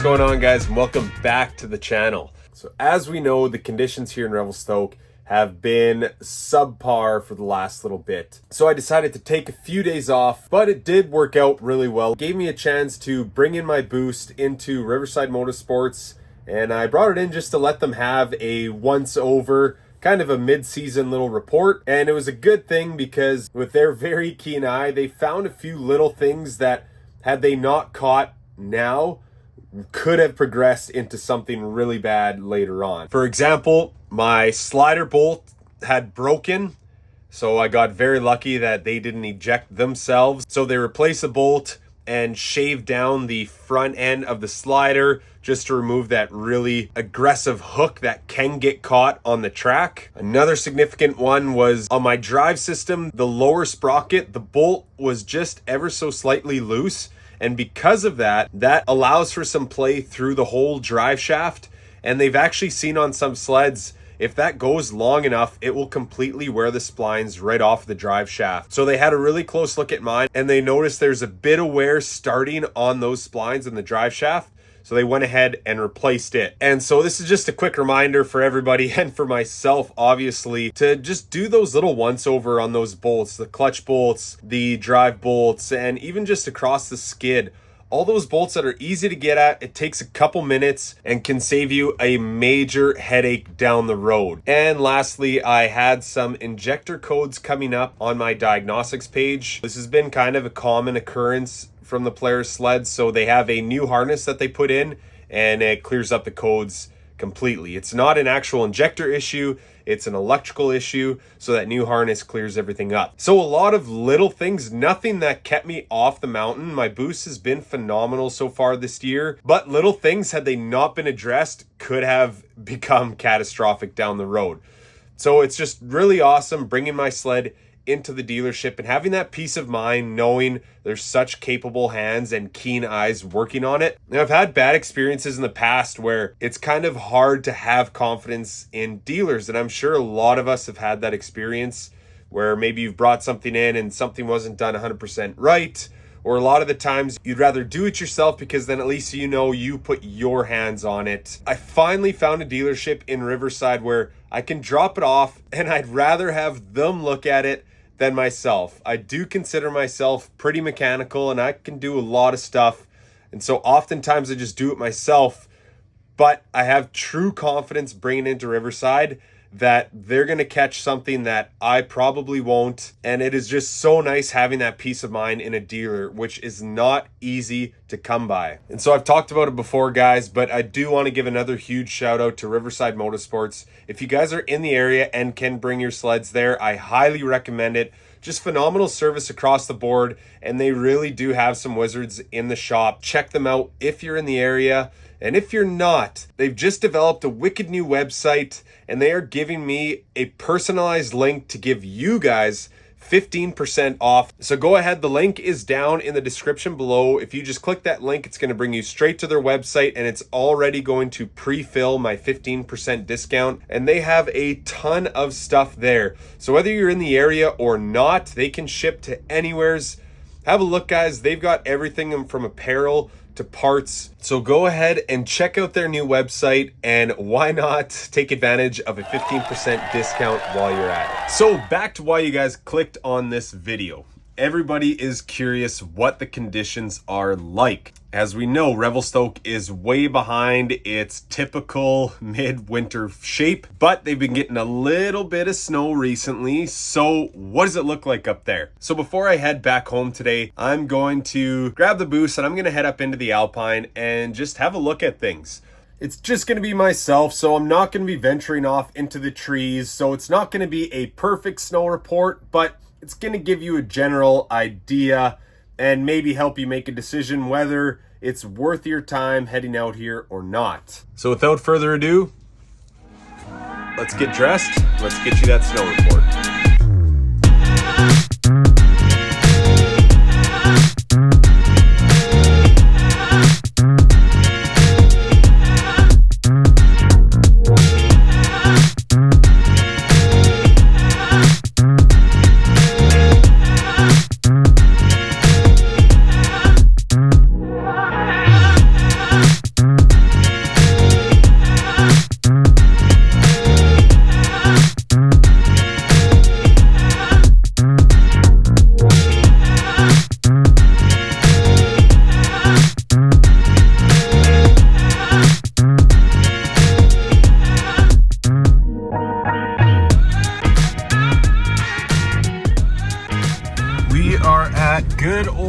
going on, guys, and welcome back to the channel. So as we know, the conditions here in Revelstoke have been subpar for the last little bit. So I decided to take a few days off, but it did work out really well. It gave me a chance to bring in my boost into Riverside Motorsports, and I brought it in just to let them have a once over, kind of a mid-season little report. And it was a good thing because with their very keen eye, they found a few little things that, had they not caught now, could have progressed into something really bad later on. For example, my slider bolt had broken, so I got very lucky that they didn't eject themselves. So they replaced the bolt and shaved down the front end of the slider just to remove that really aggressive hook that can get caught on the track. Another significant one was on my drive system, the lower sprocket, the bolt was just ever so slightly loose. And because of that, that allows for some play through the whole drive shaft. And they've actually seen on some sleds, if that goes long enough, it will completely wear the splines right off the drive shaft. So they had a really close look at mine and they noticed there's a bit of wear starting on those splines in the drive shaft. So they went ahead and replaced it. And so this is just a quick reminder for everybody and for myself, obviously, to just do those little once over on those bolts, the clutch bolts, the drive bolts, and even just across the skid. All those bolts that are easy to get at, it takes a couple minutes and can save you a major headache down the road. And lastly, I had some injector codes coming up on my diagnostics page. This has been kind of a common occurrence from the players' sleds. So they have a new harness that they put in and it clears up the codes completely. It's not an actual injector issue, it's an electrical issue, so that new harness clears everything up. So a lot of little things, nothing that kept me off the mountain. My boost has been phenomenal so far this year, but little things, had they not been addressed, could have become catastrophic down the road. So it's just really awesome bringing my sled into the dealership and having that peace of mind knowing there's such capable hands and keen eyes working on it. Now, I've had bad experiences in the past where it's kind of hard to have confidence in dealers, and I'm sure a lot of us have had that experience where maybe you've brought something in and something wasn't done 100% right, or a lot of the times you'd rather do it yourself because then at least you know you put your hands on it. I finally found a dealership in Riverside where I can drop it off and I'd rather have them look at it than myself. I do consider myself pretty mechanical and I can do a lot of stuff. And so oftentimes I just do it myself, but I have true confidence bringing it into Riverside that they're going to catch something that I probably won't. And it is just so nice having that peace of mind in a dealer, which is not easy to come by. And so I've talked about it before, guys, but I do want to give another huge shout out to Riverside Motorsports. If you guys are in the area and can bring your sleds there, I highly recommend it. Just phenomenal service across the board, and they really do have some wizards in the shop. Check them out if you're in the area. And if you're not, they've just developed a wicked new website and they are giving me a personalized link to give you guys 15% off. So go ahead, the link is down in the description below. If you just click that link, it's going to bring you straight to their website and it's already going to pre-fill my 15% discount. And they have a ton of stuff there. So whether you're in the area or not, they can ship to anywheres. Have a look, guys. They've got everything from apparel to parts. So go ahead and check out their new website, and why not take advantage of a 15% discount while you're at it. So back to why you guys clicked on this video. Everybody is curious what the conditions are like. As we know, Revelstoke is way behind its typical mid-winter shape, but they've been getting a little bit of snow recently. So what does it look like up there? So before I head back home today, I'm going to grab the boost and I'm going to head up into the Alpine and just have a look at things. It's just going to be myself, so I'm not going to be venturing off into the trees. So it's not going to be a perfect snow report, but it's going to give you a general idea and maybe help you make a decision whether it's worth your time heading out here or not. So without further ado, let's get dressed. Let's get you that snow report.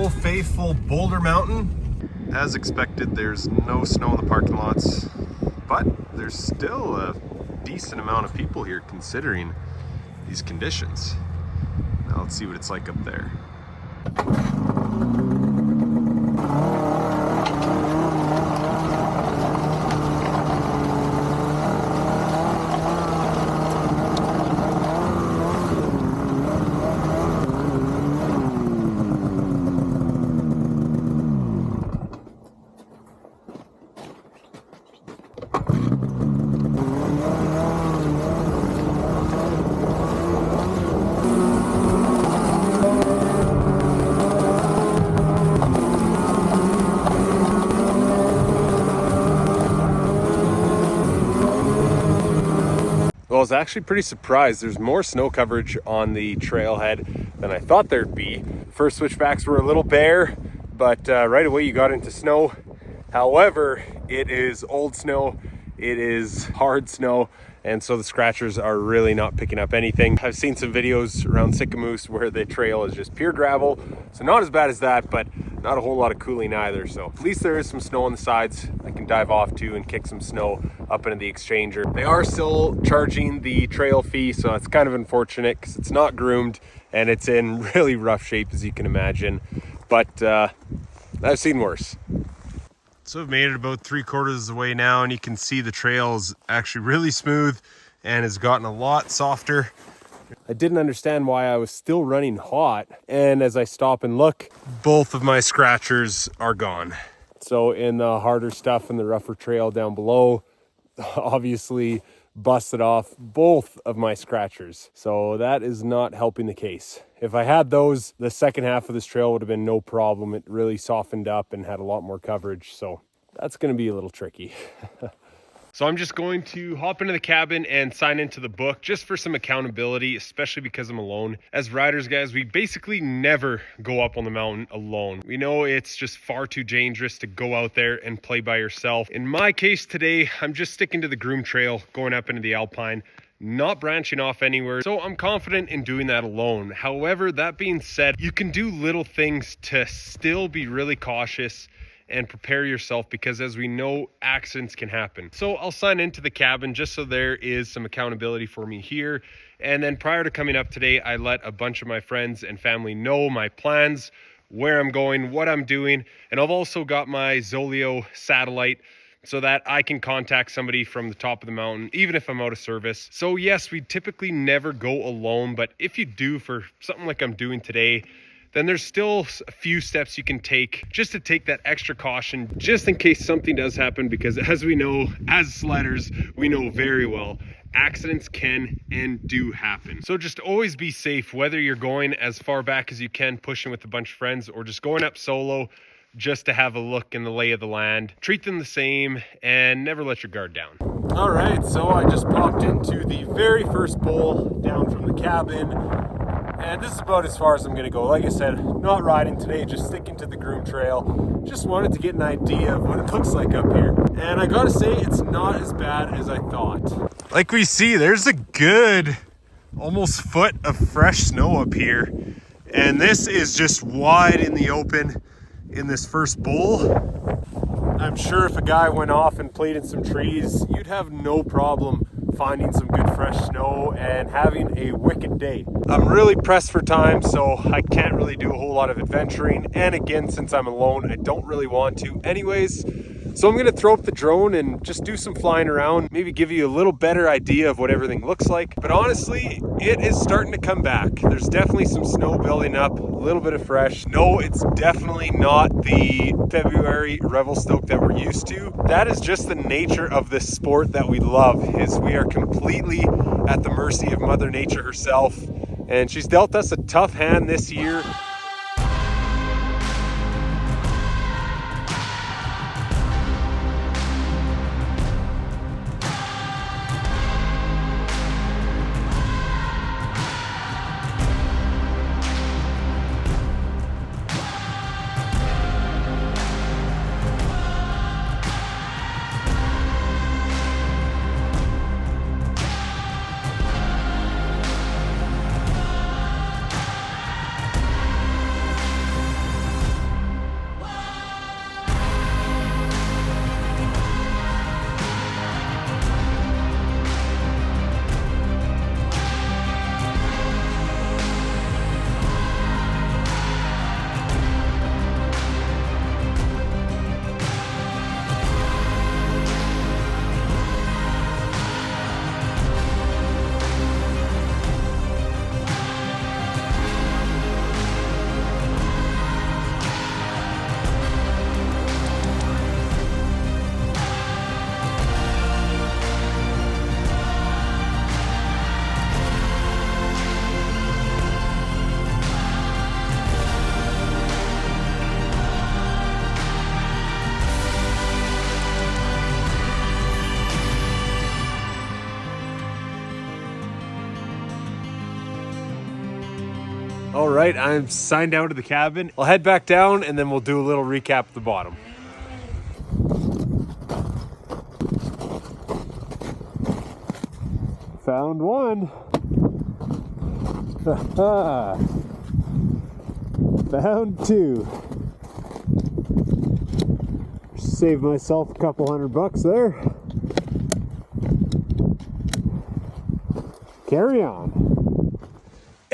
Old faithful Boulder Mountain. As expected, there's no snow in the parking lots, but there's still a decent amount of people here considering these conditions. Now let's see what it's like up there. Well, I was actually pretty surprised. There's more snow coverage on the trailhead than I thought there'd be. First switchbacks were a little bare, but right away you got into snow. However, it is old snow, it is hard snow, and so the scratchers are really not picking up anything. I've seen some videos around Sicamous where the trail is just pure gravel, so not as bad as that, but not a whole lot of cooling either. So at least there is some snow on the sides I can dive off to and kick some snow up into the exchanger. They are still charging the trail fee, so it's kind of unfortunate because it's not groomed and it's in really rough shape, as you can imagine. But I've seen worse. So I've made it about 3/4 of the way now, and you can see the trail is actually really smooth and has gotten a lot softer. I didn't understand why I was still running hot, and as I stop and look, both of my scratchers are gone. So in the harder stuff and the rougher trail down below, obviously busted off both of my scratchers. So that is not helping the case. If I had those, the second half of this trail would have been no problem. It really softened up and had a lot more coverage. So that's going to be a little tricky. So I'm just going to hop into the cabin and sign into the book just for some accountability, especially because I'm alone. As riders, guys, we basically never go up on the mountain alone. We know it's just far too dangerous to go out there and play by yourself. In my case today, I'm just sticking to the groomed trail, going up into the Alpine, not branching off anywhere. So I'm confident in doing that alone. However, that being said, you can do little things to still be really cautious and prepare yourself, because as we know, accidents can happen. So I'll sign into the cabin just so there is some accountability for me here. And then prior to coming up today, I let a bunch of my friends and family know my plans, where I'm going, what I'm doing. And I've also got my Zoleo satellite so that I can contact somebody from the top of the mountain, even if I'm out of service. So yes, we typically never go alone, but if you do for something like I'm doing today, then there's still a few steps you can take just to take that extra caution, just in case something does happen, because as we know, as sledders, we know very well, accidents can and do happen. So just always be safe, whether you're going as far back as you can, pushing with a bunch of friends, or just going up solo just to have a look in the lay of the land. Treat them the same and never let your guard down. All right, so I just popped into the very first bowl down from the cabin. And this is about as far as I'm going to go. Like I said, not riding today, just sticking to the groomed trail. Just wanted to get an idea of what it looks like up here. And I gotta say, it's not as bad as I thought. Like we see, there's a good almost foot of fresh snow up here. And this is just wide in the open in this first bowl. I'm sure if a guy went off and played in some trees, you'd have no problem finding some good fresh snow and having a wicked day. I'm really pressed for time, so I can't really do a whole lot of adventuring. And again, since I'm alone, I don't really want to anyways. So I'm gonna throw up the drone and just do some flying around, maybe give you a little better idea of what everything looks like. But honestly, it is starting to come back. There's definitely some snow building up, a little bit of fresh. No, it's definitely not the February Revelstoke that we're used to. That is just the nature of this sport that we love, is we are completely at the mercy of Mother Nature herself. And she's dealt us a tough hand this year. All right, I'm signed down to the cabin. I'll head back down and then we'll do a little recap at the bottom. Found one. Found two. Saved myself a couple $100 there. Carry on.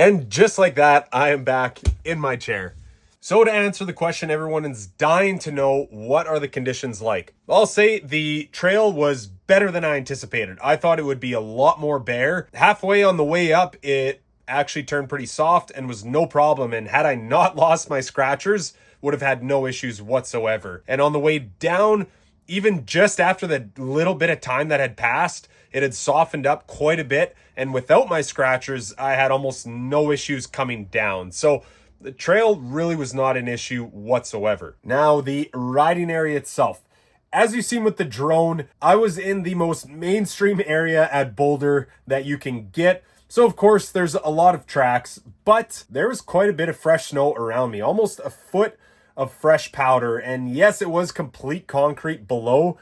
And just like that, I am back in my chair. So to answer the question everyone is dying to know, what are the conditions like? I'll say the trail was better than I anticipated. I thought it would be a lot more bare. Halfway on the way up, it actually turned pretty soft and was no problem. And had I not lost my scratchers, would have had no issues whatsoever. And on the way down, even just after the little bit of time that had passed, it had softened up quite a bit. And without my scratchers, I had almost no issues coming down. So the trail really was not an issue whatsoever. Now, the riding area itself. As you've seen with the drone, I was in the most mainstream area at Boulder that you can get. So of course, there's a lot of tracks, but there was quite a bit of fresh snow around me, almost a foot of fresh powder. And yes, it was complete concrete below,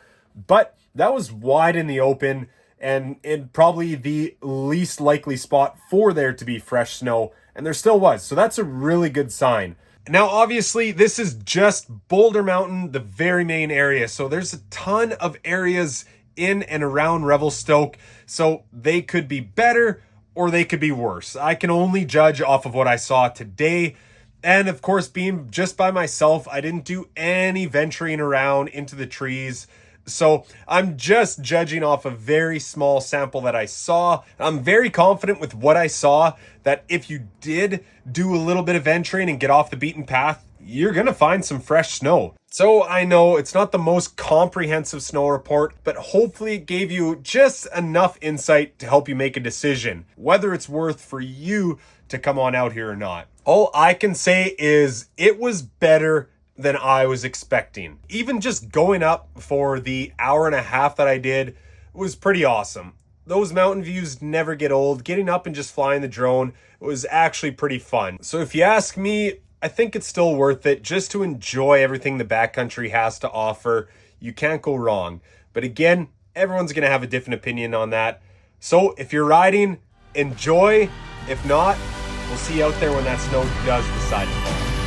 but that was wide in the open and in probably the least likely spot for there to be fresh snow. And there still was. So that's a really good sign. Now, obviously, this is just Boulder Mountain, the very main area. So there's a ton of areas in and around Revelstoke. So they could be better or they could be worse. I can only judge off of what I saw today. And of course, being just by myself, I didn't do any venturing around into the trees. So I'm just judging off a very small sample that I saw. I'm very confident with what I saw that if you did do a little bit of venturing and get off the beaten path, you're going to find some fresh snow. So I know it's not the most comprehensive snow report, but hopefully it gave you just enough insight to help you make a decision, whether it's worth for you to come on out here or not. All I can say is it was better than I was expecting. Even just going up for the hour and a half that I did was pretty awesome. Those mountain views never get old. Getting up and just flying the drone was actually pretty fun. So if you ask me, I think it's still worth it just to enjoy everything the backcountry has to offer. You can't go wrong. But again, everyone's gonna have a different opinion on that. So if you're riding, enjoy. If not, we'll see you out there when that snow does decide to fall.